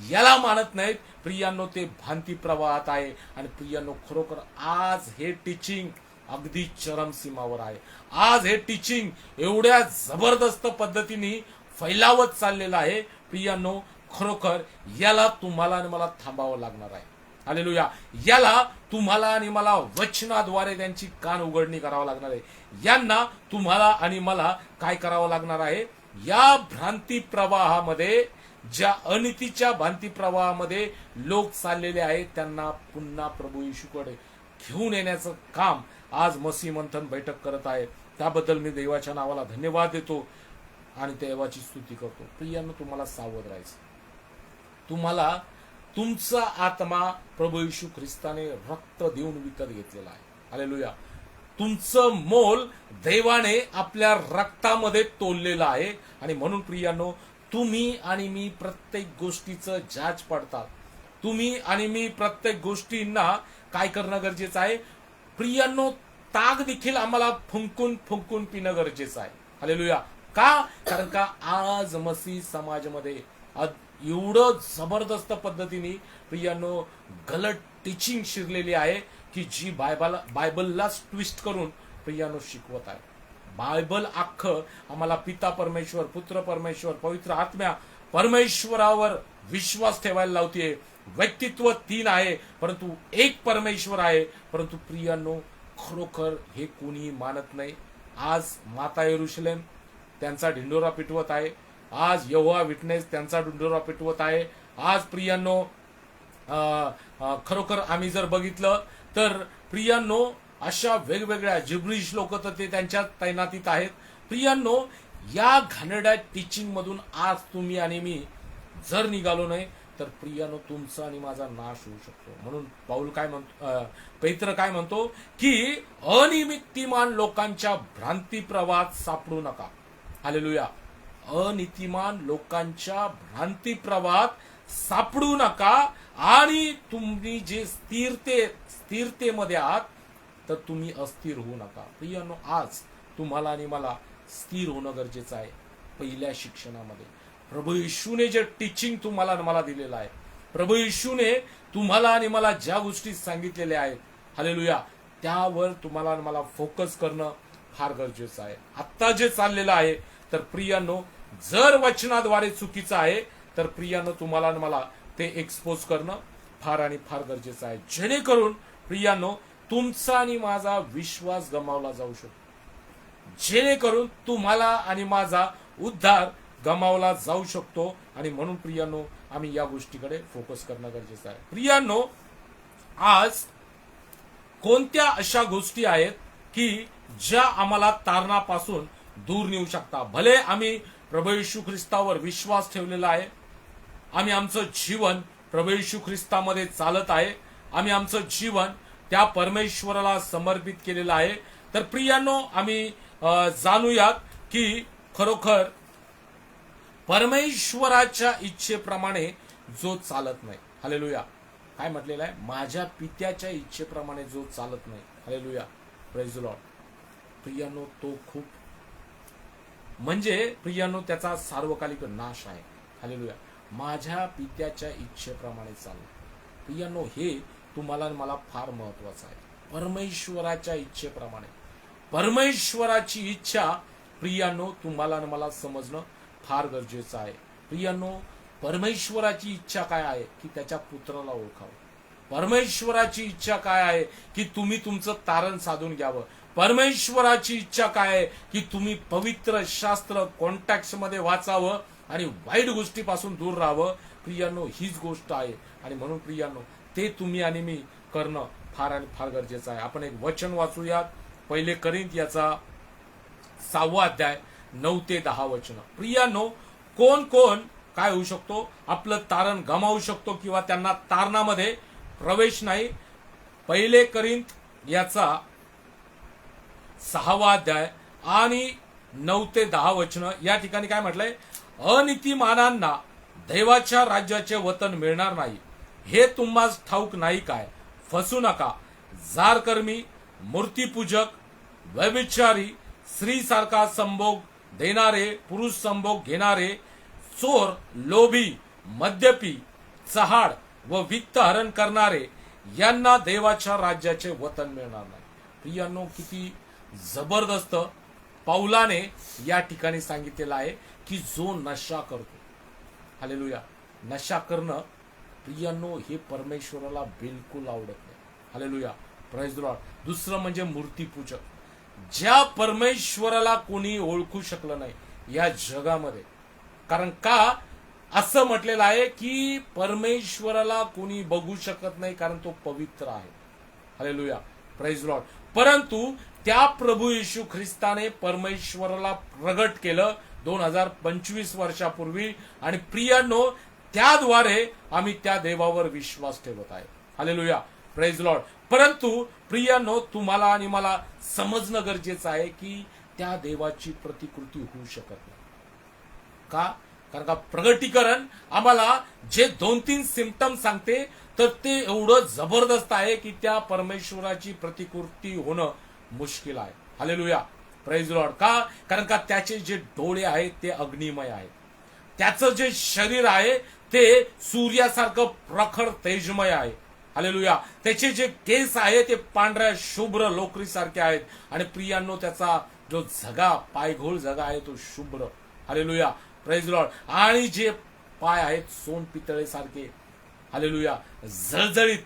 याला मानत नाहीत प्रियांनो ते भ्रांती प्रवाहात आहे. आणि प्रियांनो खरोखर आज हे टीचिंग अगदी चरमसीमावर आहे. आज हे टीचिंग एवढ्या जबरदस्त पद्धतीने फैलावत चाललेलं आहे. प्रियांनो खरोखर याला तुम्हाला आणि मला थांबावं लागणार आहे. हालेलुया. याला तुम्हाला आणि मला वचनाद्वारे त्यांची कान उघडणी करावं लागणार आहे. यांना तुम्हाला आणि मला काय करावं लागणार आहे, या भ्रांती प्रवाहामध्ये, ज्या अनितीच्या भ्रांती प्रवाहामध्ये लोक चाललेले आहेत त्यांना पुन्हा प्रभू येशूकडे घेऊन येण्याचं काम आज मसीह मंथन बैठक करत आहे. त्याबद्दल मी देवाच्या नावाला धन्यवाद देतो आणि देवाची स्तुती करतो. प्रियांनो, तुम्हाला सावध राहायचं. तुम्हाला तुमचा आत्मा प्रभू येशू ख्रिस्ताने रक्त देऊन विकत घेतलेला आहे. हालेलुया. तुमचं मोल देवाने आपल्या रक्तामध्ये तोललेलं आहे. आणि म्हणून प्रियांनो, तुम्ही आणि मी प्रत्येक गोष्टीचं जाच पडतात. तुम्ही आणि मी प्रत्येक गोष्टींना काय करणं गरजेचं आहे. प्रियांनो, ताक देखील आम्हाला फुंकून फुंकून पिणं गरजेचं आहे. हालेलुया. का? कारण का आज मसीह समाजामध्ये एवढं जबरदस्त पद्धतीने प्रियांनो गलत टीचिंग शिरलेली आहे की जी बायबलला ट्विस्ट करून प्रियांनो शिकवत आहे. बायबल अख्खं आम्हाला पिता परमेश्वर, पुत्र परमेश्वर, पवित्र आत्म्या परमेश्वरावर विश्वास ठेवायला लावते. व्यक्तित्व 3 आहे परंतु एक परमेश्वर आहे. परंतु प्रियांनो खरोखर हे कोणी मानत नाही. आज माता येरुशलेम त्यांचा ढिंडोरा पिटवत आहे. आज यहोवा विटनेस त्यांचा ढिंडोरा पिटवत आहे. आज प्रियांनो खरोखर आम्ही जर बघितलं तर प्रियांनो अशा वेगवेगळ्या जिब्रिश लोक तर ते त्यांच्या तैनातीत आहेत. प्रियांनो, या घाणेरड्या टीचिंग मधून आज तुम्ही आणि मी जर निघालो नाही तर प्रियांनो तुमचा आणि माझा नाश होऊ शकतो. म्हणून पाऊल काय म्हणतो, पेत्र काय म्हणतो की अनिमित्तिमान लोकांच्या भ्रांती प्रवाहात सापडू नका. हालेलुया. अनितिमान लोकांच्या भ्रांती प्रवाहात सापडू नका. आणि तुम्ही जे स्थिरतेमध्ये आहात तर तुम्ही अस्थिर होऊ नका. प्रियांनो, आज तुम्हाला आणि मला स्थिर होणं गरजेचं आहे. पहिल्या शिक्षणामध्ये प्रभू येशूने जे टीचिंग तुम्हाला आणि मला दिलेलं आहे, प्रभू येशूने तुम्हाला आणि मला ज्या गोष्टी सांगितलेल्या आहेत, हालेलुया, त्यावर तुम्हाला आणि मला फोकस करणं फार गरजेचं आहे. आत्ता जे चाललेलं आहे तर प्रियांनो, जर वचनाद्वारे चुकीचं आहे तर प्रियांनो तुम्हाला आणि मला ते एक्सपोज करणं फार आणि फार गरजेचं आहे, जेणेकरून प्रियांनो तुमचा आणि माझा विश्वास गमावला जाऊ शकतो, जेणेकरून तुम्हाला आणि माझा उद्धार गमावला जाऊ शकतो. आणि म्हणून प्रियांनो आम्ही या गोष्टीकडे फोकस करणं गरजेचं आहे. प्रियांनो, आज कोणत्या अशा गोष्टी आहेत की ज्या आम्हाला तारणापासून दूर नेऊ शकतात? भले आम्ही प्रभू येशू ख्रिस्तावर विश्वास ठेवलेला आहे, आम्ही आमचं जीवन प्रभू येशू ख्रिस्तामध्ये चालत आहे, आम्ही आमचं जीवन त्या परमेश्वराला समर्पित केलेलं आहे, तर प्रियांनो आम्ही जाणूयात की खरोखर परमेश्वराच्या इच्छेप्रमाणे जो चालत नाही, हालेलुया, काय म्हटलेलं आहे? माझ्या पित्याच्या इच्छेप्रमाणे जो चालत नाही, हालेलुया, प्रेज द लॉर्ड. प्रियांनो, तो खूप म्हणजे प्रियांनो त्याचा सार्वकालिक नाश आहे, हालेलुया. माझ्या पित्याच्या इच्छेप्रमाणे चालणं, प्रियांनो हे तुम्हाला आणि मला फार महत्वाचं आहे. परमेश्वराच्या इच्छेप्रमाणे, परमेश्वराची इच्छा प्रियांनो तुम्हाला आणि मला समजणं फार गरजेचं आहे. प्रियांनो, परमेश्वराची इच्छा काय आहे की त्याच्या पुत्राला ओळखावं. परमेश्वराची इच्छा काय आहे की तुम्ही तुमचं तारण साधून घ्यावं. परमेश्वराची इच्छा काय आहे की तुम्ही पवित्र शास्त्र कॉन्टॅक्ट मध्ये वाचावं आणि वाईट गोष्टीपासून दूर राहावं. प्रियांनो, हीच गोष्ट आहे. आणि म्हणून प्रियांनो ते तुम्ही आणि मी करणं फार आणि फार गरजेचं आहे. आपण एक वचन वाचूयात, 1 कोरिंथ याचा 6वा अध्याय 9 ते 10 वचन. प्रियांनो, कोण कोण काय होऊ शकतो? आपलं तारण गमावू शकतो किंवा त्यांना तारणामध्ये प्रवेश नाही. 1 कोरिंथ याचा 6वा अध्याय आणि 9 ते 10 वचन. या ठिकाणी काय म्हटलंय? अनीतिमानांना देवाच्या राज्याचे वतन मिळणार नाही, हे तुम्हास ठाऊक नाही काय? फसू नका. जारकर्मी, मूर्तीपूजक, व्यभिचारी, स्त्रीसारखा संभोग देणारे, पुरुष संभोग घेणारे, चोर, लोभी, मद्यपी, चहाड व वित्तहरण करणारे यांना देवाच्या राज्याचे वतन मिळणार नाही. प्रियांनो, किती जबरदस्त पौलाने या ठिकाणी सांगितलेलं आहे की जो नशा करतो, हालेलुया, नशा करणं प्रियांनो हे परमेश्वराला बिलकुल आवडत नाही, हालेलुया, प्रेज द लॉर्ड. दुसरं म्हणजे मूर्तीपूजक, ज्या परमेश्वराला कोणी ओळखू शकलं नाही या जगामध्ये. कारण का असं म्हटलेलं आहे की परमेश्वराला कोणी बघू शकत नाही कारण तो पवित्र आहे, हालेलुया, प्रेज लॉर्ड. परंतु त्या प्रभू येशू ख्रिस्ताने परमेश्वराला प्रगट केलं 2025 वर्षापूर्वी. आणि प्रियांनो, त्याद्वारे आम्ही त्या देवावर विश्वास ठेवत आहे, हालेलुया, प्रेज लॉर्ड. परंतु प्रियांनो, तुम्हाला आणि मला समजणं गरजेचं आहे की त्या देवाची प्रतिकृती होऊ शकत नाही. का? कारण का प्रगटीकरण आम्हाला जे 2-3 सिम्पटम सांगते तर ते एवढं जबरदस्त आहे की त्या परमेश्वराची प्रतिकृती होणं मुश्किल आहे, हालेलुया, प्रेज लॉर्ड. का? कारण का त्याचे जे डोळे आहेत ते अग्निमय आहेत, त्याचं जे शरीर आहे ते सूर्यासारखं प्रखर तेजमय आहे, हालेलुया. त्याचे जे केस आहे ते पांढऱ्या शुभ्र लोकरीसारखे आहेत. आणि प्रियांनो, त्याचा जो झगा, पायघोळ झगा आहे तो शुभ्र, हालेलुया, प्रेज लॉर्ड. आणि जे पाय आहेत सोन पितळेसारखे, हालेलुया, जळजळीत.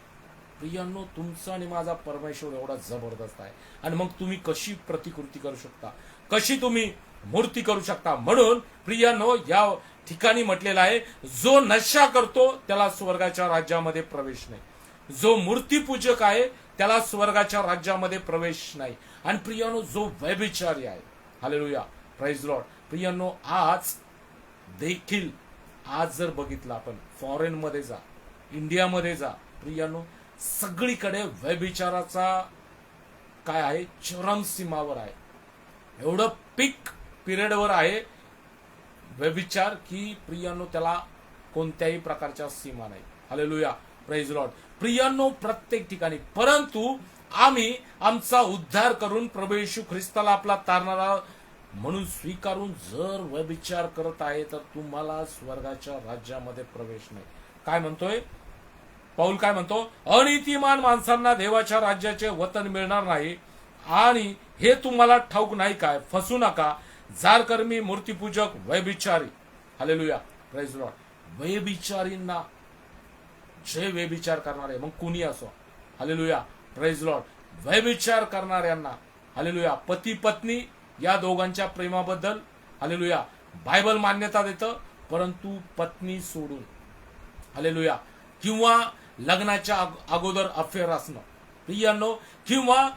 प्रियांनो, तुमचा आणि माझा परमेश्वर एवढा जबरदस्त आहे. आणि मग तुम्ही कशी प्रतिकृती करू शकता, कशी तुम्ही मूर्ती करू शकता? म्हणून प्रियांनो, या ठिकाणी म्हटलेलं आहे, जो नशा करतो त्याला स्वर्गाच्या राज्यामध्ये प्रवेश नाही, जो मूर्तीपूजक आहे त्याला स्वर्गाच्या राज्यामध्ये प्रवेश नाही. आणि प्रियांनो, जो व्यभिचारी आहे, हालेलुया, प्रेज लॉर्ड. प्रियांनो, आज देखील आज जर बघितलं आपण, फॉरेन मध्ये जा, इंडियामध्ये जा, प्रियांनो, सगळीकडे व्यभिचाराचा काय आहे, चरम सीमावर आहे. एवढं पीक पिरियडवर आहे व्यभिचार की प्रियांनो त्याला कोणत्याही प्रकारच्या सीमा नाही, हालेलुया, प्रेज लॉर्ड. प्रियांनो, प्रत्येक ठिकाणी. परंतु आम्ही आमचा उद्धार करून प्रभू येशू ख्रिस्ताला आपला तारणारा म्हणून स्वीकारून जर व्यभिचार करत आहे तर तुम्हाला स्वर्गाच्या राज्यामध्ये प्रवेश नाही. काय म्हणतोय पौल? काय म्हणतो? अनीतिमान माणसांना देवाच्या राज्याचे वतन मिळणार नाही आणि हे तुम्हाला ठाऊक नाही काय? फसू नका. जारकर्मी, मूर्तीपूजक, व्यभिचारी. Hallelujah, praise the lord. व्यभिचारींना, जे व्यभिचार करणारे, मग कुणी असो, हालेलुया, प्रेज द लॉर्ड. व्यभिचार करणाऱ्यांना, हालेलुया, पती पत्नी या दोघांच्या प्रेमाबद्दल, हालेलुया, बायबल मान्यता देतं. परंतु पत्नी सोडून, हालेलुया, किंवा लग्नाच्या अगोदर अफेअर असणं, प्रियांनो, किंवा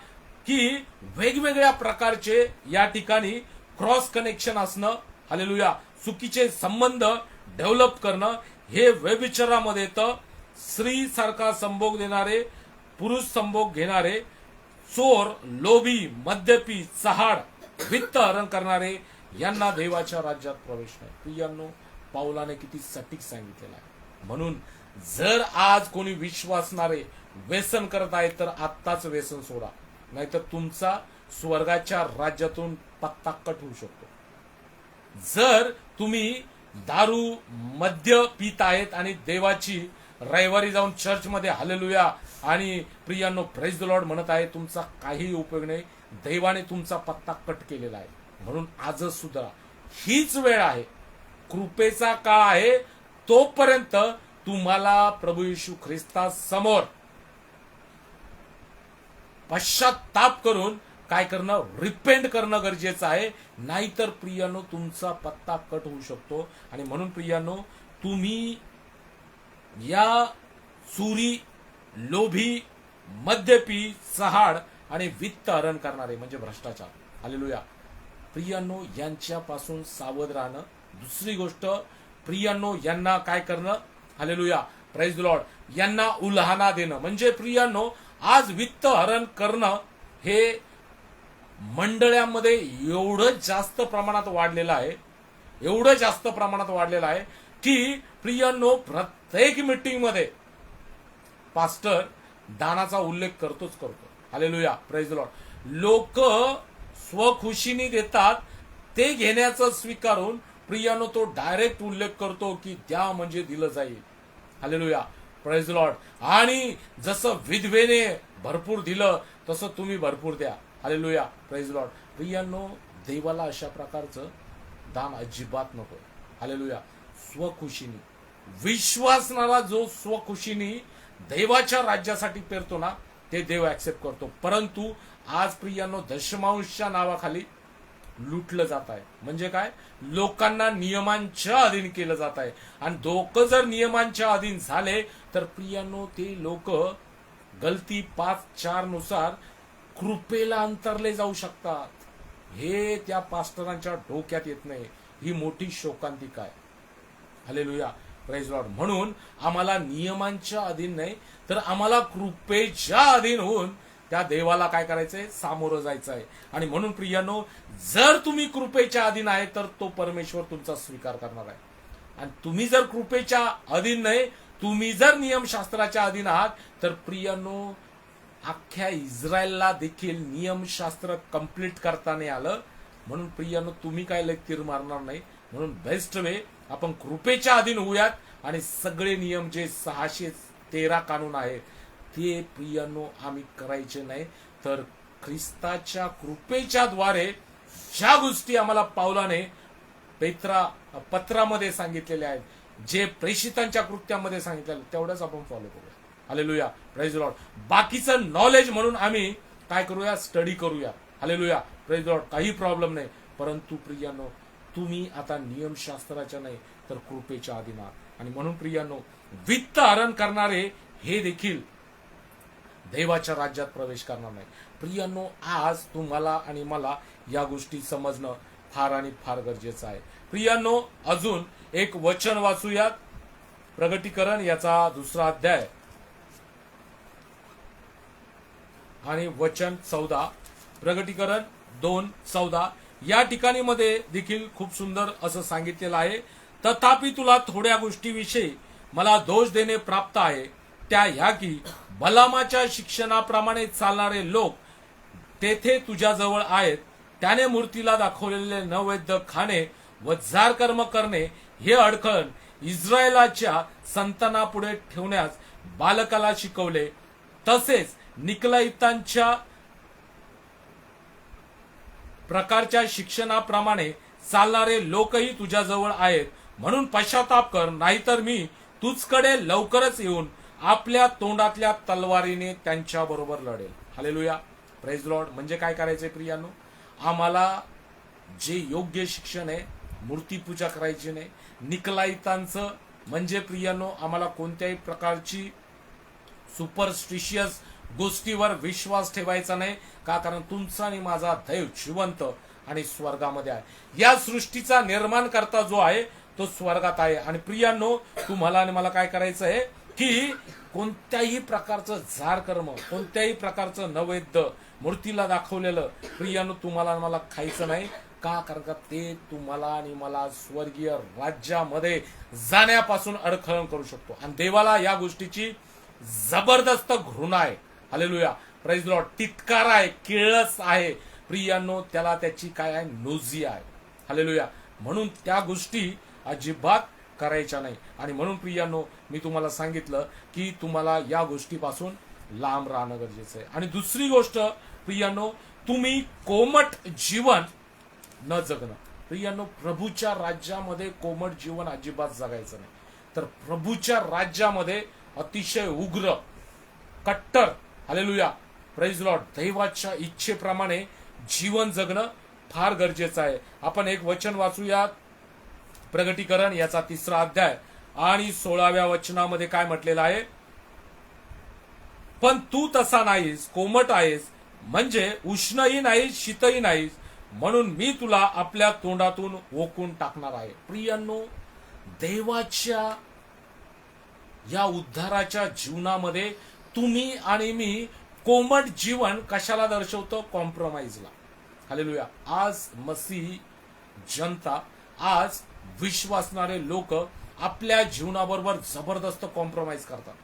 की वेगवेगळ्या प्रकारचे या ठिकाणी क्रॉस कनेक्शन असणं, हालेलुया, चुकीचे संबंध डेव्हलप करणं, हे व्यभिचारामध्ये येतं. स्त्री सारखा संभोग देणारे, पुरुष संभोग घेणारे, चोर, लोभी, मद्यपी, चहाड, वित्त हरण करणारे यांना देवाच्या राज्यात प्रवेश नाही. प्रियांनो, पाऊलाने किती सटीक सांगितलेलं आहे. म्हणून जर आज कोणी विश्वासणारे व्यसन करत आहे तर आत्ताच व्यसन सोडा, नाहीतर तुमचा स्वर्गाच्या राज्यातून पत्ता कट होऊ शकतो. जर तुम्ही दारू, मद्य पित आहेत आणि देवाची रविवारी जाऊन चर्चमध्ये हालेलुया आणि प्रियांनो प्रेज द लॉर्ड म्हणत आहे, तुमचा काही उपयोग नाही. देवाने तुमचा पत्ता कट केलेला आहे. म्हणून आजच सुद्धा हीच वेळ आहे, कृपेचा काळ आहे. तोपर्यंत तुम्हाला प्रभू येशू ख्रिस्ता समोर पश्चाताप करून काय करणं, रिपेंट करणं गरजेचं आहे. नाहीतर प्रियांनो तुमचा पत्ता कट होऊ शकतो. आणि म्हणून प्रियांनो, तुम्ही या चोरी, लोभी, मद्यपी, चहाड आणि वित्त हरण करणारे म्हणजे भ्रष्टाचार, हालेलुया, प्रियांनो, यांच्यापासून सावध राहणं. दुसरी गोष्ट प्रियांनो, यांना काय करणं, हालेलुया, प्रेज द लॉर्ड, यांना उल्हाना देणं. म्हणजे प्रियांनो, आज वित्त हरण करणं हे मंडळांमध्ये एवढं जास्त प्रमाणात वाढलेलं आहे, एवढं जास्त प्रमाणात वाढलेलं आहे की प्रियांनो, प्रत्येक मीटिंग मध्ये पास्टर दानाचा उल्लेख करतोच करतो. Hallelujah, praise the Lord. लोक स्वखुशीने देतात, ते घेण्याचं स्वीकारून प्रियांनो तो डायरेक्ट उल्लेख करतो की द्या म्हणजे दिलं जाईल. Hallelujah, praise the lord. आणि जसं विधवेने भरपूर दिलं तसं तुम्ही भरपूर द्या. Hallelujah, praise the lord. प्रियांनो, देवाला अशा प्रकारचं दान अजिबात नको. हालेलुया, स्वखुशीने विश्वासणारा जो स्वखुशीने देवाच्या राज्यासाठी पेरतो ना, ते देव ऍक्सेप्ट करतो. परंतु आज प्रियांनो, दशमांशच्या नावाखाली लुटलं जात आहे. म्हणजे काय, लोकांना नियमांच्या अधीन केलं जात आहे. आणि लोक जर नियमांच्या अधीन झाले तर प्रियांनो, ते लोक गलती 5:4 नुसार कृपेला अंतरले जाऊ शकतात. हे त्या पास्टरांच्या डोक्यात येत नाही. ही मोठी शोकांतिका आहे. Hallelujah, praise Lord. म्हणून आम्हाला नियमांच्या अधीन नाही, तर आम्हाला कृपेच्या अधीन होऊन त्या देवाला काय करायचंय, सामोरं जायचं आहे. आणि म्हणून प्रियांनो, जर तुम्ही कृपेच्या अधीन आहे तर तो परमेश्वर तुमचा स्वीकार करणार आहे. आणि तुम्ही जर कृपेच्या अधीन नाही, तुम्ही जर नियमशास्त्राच्या अधीन आहात, तर प्रियांनो, अख्ख्या इस्रायलला देखील नियमशास्त्र कंप्लीट करता नाही आलं. म्हणून प्रियांनो, तुम्ही काय लय तीर मारणार नाही. म्हणून बेस्ट वे आपण कृपेच्या अधीन होऊयात आणि सगळे नियम जे 613 कानून आहेत ते प्रियांनो आम्ही करायचे नाही. तर ख्रिस्ताच्या कृपेच्या द्वारे ज्या गोष्टी आम्हाला पावलाने पत्रामध्ये सांगितलेल्या आहेत, जे प्रेषितांच्या कृत्यामध्ये सांगितलेलं, तेवढंच आपण फॉलो करूया. Hallelujah, praise Lord. बाकीचं नॉलेज म्हणून आम्ही काय करूया, स्टडी करूया. Hallelujah, praise Lord. काही प्रॉब्लेम नाही. परंतु प्रियांनो, तुम्ही आता नियमशास्त्राच्या नाही तर कृपेच्या अधीन आहात. आणि म्हणून प्रियांनो, वित्त हरण करणारे हे देखील देवाच्या राज्यात प्रवेश करणार नाही. प्रियांनो, आज तुम्हाला आणि मला या गोष्टी समजणं फार आणि फार गरजेचं आहे. प्रियांनो, अजून एक वचन वाचूयात. प्रगटीकरण याचा 2रा अध्याय आणि वचन 14. प्रगटीकरण 2:14 या ठिकाणी मध्ये देखील खूप सुंदर असं सांगितलेलं आहे. तथापि तुला थोड्या गोष्टीविषयी मला दोष देणे प्राप्त आहे, त्या ह्या की बलामाच्या शिक्षणाप्रमाणे चालणारे लोक तेथे तुझ्याजवळ आहेत. त्याने मूर्तीला दाखवलेले नैवेद्य खाणे व जार कर्म करणे हे अडखळ इस्रायलाच्या संतानापुढे ठेवण्यास बालकाला शिकवले. तसेच निकलाइतांच्या प्रकारच्या शिक्षणाप्रमाणे चालणारे लोकही तुझ्याजवळ आहेत. म्हणून पश्चाताप कर, नाहीतर मी तुझकडे लवकरच येऊन आपल्या तोंडातल्या तलवारीने त्यांच्या बरोबर लढेल. Hallelujah, praise Lord. म्हणजे काय करायचंय प्रियांनो? आम्हाला जे योग्य शिक्षण आहे, मूर्तीपूजा करायची नाही. निकलाइतांचं म्हणजे प्रियांनो, आम्हाला कोणत्याही प्रकारची सुपरस्टिशियस गोष्टीवर विश्वास ठेवायचा नाही. का? कारण तुमचा आणि माझा दैव जिवंत आणि स्वर्गामध्ये आहे. या सृष्टीचा निर्माण करता जो आहे तो स्वर्गात आहे. आणि प्रियांनो, तुम्हाला आणि मला काय करायचं आहे की कोणत्याही प्रकारचं जार कर्म, कोणत्याही प्रकारचं नैवेद्य मूर्तीला दाखवलेलं प्रियांनो तुम्हाला आणि मला खायचं नाही. का? कारण का ते तुम्हाला आणि मला स्वर्गीय राज्यामध्ये जाण्यापासून अडखळण करू शकतो. आणि देवाला या गोष्टीची जबरदस्त घृणा आहे. Hallelujah, praise Lord. तितकार आहे, किळस आहे प्रियांनो, त्याला त्याची काय आहे, नोजी आहे. हालेलुया. म्हणून त्या गोष्टी अजिबात करायच्या नाही. आणि म्हणून प्रियांनो, मी तुम्हाला सांगितलं की तुम्हाला या गोष्टीपासून लांब राहणं गरजेचं आहे. आणि दुसरी गोष्ट प्रियांनो, तुम्ही कोमट जीवन न जगणं. प्रियांनो, प्रभूच्या राज्यामध्ये कोमट जीवन अजिबात जगायचं नाही. तर प्रभूच्या राज्यामध्ये अतिशय उग्र, कट्टर, हालेलुया, प्रेज लॉर्ड, दैवाच्या इच्छेप्रमाणे जीवन जगणं फार गरजेचं आहे. आपण एक वचन वाचूया, प्रगटीकरण याचा 3रा अध्याय आणि 16व्या वचनामध्ये काय म्हटलेलं आहे? पण तू तसा नाहीस, कोमट आहेस, म्हणजे उष्णही नाहीस, शीतही नाहीस, म्हणून मी तुला आपल्या तोंडातून ओकून टाकणार आहे. प्रियांनो, देवाच्या या उद्धाराच्या जीवनामध्ये तुम्ही आणि मी कोमट जीवन कशाला दर्शवतो? कॉम्प्रोमाइजला. हालेलुया. आज मसीही जनता, आज विश्वासणारे लोक आपल्या जीवनाबरोबर जबरदस्त कॉम्प्रोमाइज करतात.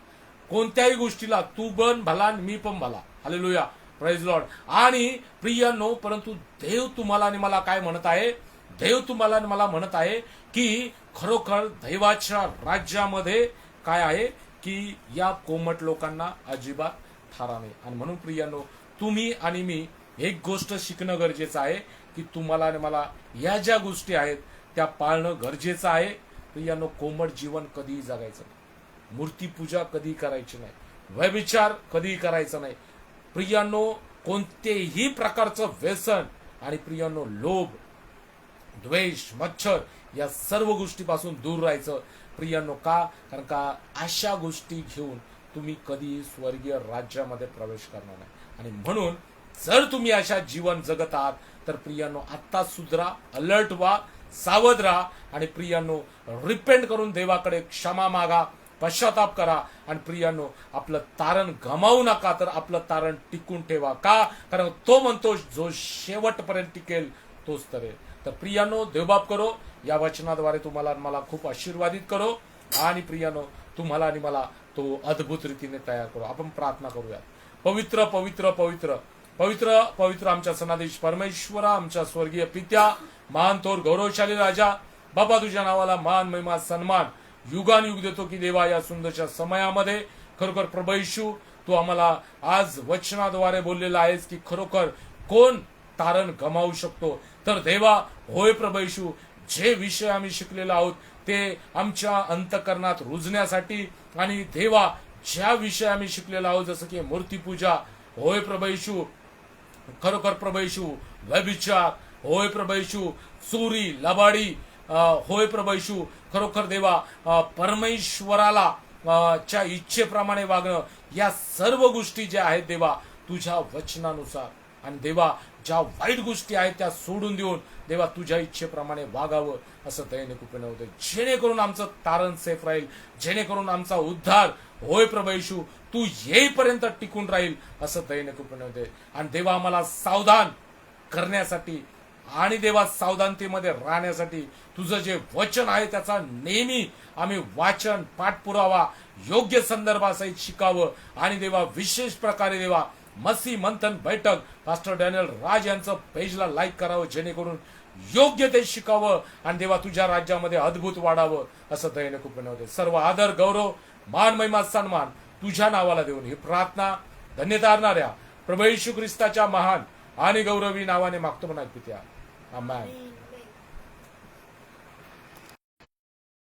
कोणत्याही गोष्टीला तू पण भला मी पण भला. Hallelujah, praise Lord. आणि प्रियांनो, परंतु देव तुम्हाला आणि मला काय म्हणत आहे? देव तुम्हाला आणि मला म्हणत आहे की खरोखर दैवाच्या राज्यामध्ये काय आहे की या कोमट लोकांना अजिबात थारा नाही. आणि म्हणून प्रियांनो, तुम्ही आणि मी एक गोष्ट शिकणं गरजेचं आहे की तुम्हाला आणि मला या ज्या गोष्टी आहेत त्या पाळणं गरजेचं आहे. प्रियांनो, कोमट जीवन कधीही जगायचं नाही. मूर्तीपूजा कधी करायची नाही. व्यभिचार कधीही करायचं नाही. प्रियांनो, कोणतेही प्रकारचं व्यसन आणि प्रियांनो लोभ, द्वेष, मच्छर या सर्व गोष्टीपासून दूर राहायचं. प्रियांनो, का? कारण का अशा गोष्टी घेऊन तुम्ही कधी स्वर्गीय राज्यामध्ये प्रवेश करणार नाही. आणि म्हणून जर तुम्ही अशा जीवन जगत आहात तर प्रियांनो, आता सुधरा, अलर्ट व्हा, सावध राहा. आणि प्रियांनो, रिपेंट करून देवाकडे क्षमा मागा, पश्चाताप करा. आणि प्रियांनो, आपलं तारण गमावू नका, तर आपलं तारण टिकून ठेवा. का? कारण तो म्हणतो जो शेवटपर्यंत टिकेल तोच तरेल. तर प्रियांनो, देवबाप करो या वचनाद्वारे तुम्हाला मला खूप आशीर्वादित करो. आणि प्रियांनो, तुम्हाला आणि मला तो अद्भुत रीतीने तयार करो. आपण प्रार्थना करूया. पवित्र पवित्र पवित्र पवित्र पवित्र आमच्या सनादेश परमेश्वरा, आमच्या स्वर्गीय पित्या, महान थोर गौरवशाली राजा, बाबा तुझ्या नावाला मान, महिमा, सन्मान युगानुयुग देतो की देवा, या सुंदरच्या समयामध्ये खरोखर प्रभू येशू, तू आम्हाला आज वचनाद्वारे बोललेला आहेस की खरोखर कोण तारण गमावू शकतो. तर देवा, होय प्रभू येशू, जे विषय आम्ही शिकलेलो आहोत ते आमच्या अंतकरणात रुजण्यासाठी, आणि देवा, ज्या विषय आम्ही शिकलेलो आहोत जसं की मूर्तीपूजा, होय प्रभू येशू, खरोखर प्रभू येशू, व्यभिचार, होय प्रभू येशू, चोरी, लबाडी, होय प्रभू येशू, खरोखर देवा, परमेश्वराला च्या इच्छेप्रमाणे वागणं, या सर्व गोष्टी ज्या आहेत देवा तुझ्या वचनानुसार, आणि देवा ज्या वाईट गोष्टी आहेत त्या सोडून देऊन देवा तुझ्या इच्छेप्रमाणे वागावं असं दयेने कृपेने होते. जेणेकरून आमचं तारण सेफ राहील, जेणेकरून आमचा उद्धार, होय प्रभू येशू, तू येईपर्यंत टिकून राहील असं दयेने कृपेने होते. आणि देवा, आम्हाला सावधान करण्यासाठी आणि देवा सावधानतेमध्ये राहण्यासाठी तुझं जे वचन आहे त्याचा नेहमी आम्ही वाचन, पाठपुरावा योग्य संदर्भासहित शिकावं. आणि देवा, विशेष प्रकारे देवा मसी मंथन बैठक पास्टर डॅनियल राज यांचं पेजला लाईक करावं, जेणेकरून योग्य ते शिकावं आणि देवा तुझ्या राज्यामध्ये अद्भुत वाढावं असं दयेने कृपेने होते. सर्व आदर, गौरव, मान, महिमा, सन्मान तुझ्या नावाला देऊन ही प्रार्थना धन्यता असणाऱ्या प्रभू येशू ख्रिस्ताच्या महान आणि गौरवी नावाने मागतो म्हणा पित्या. आमेन.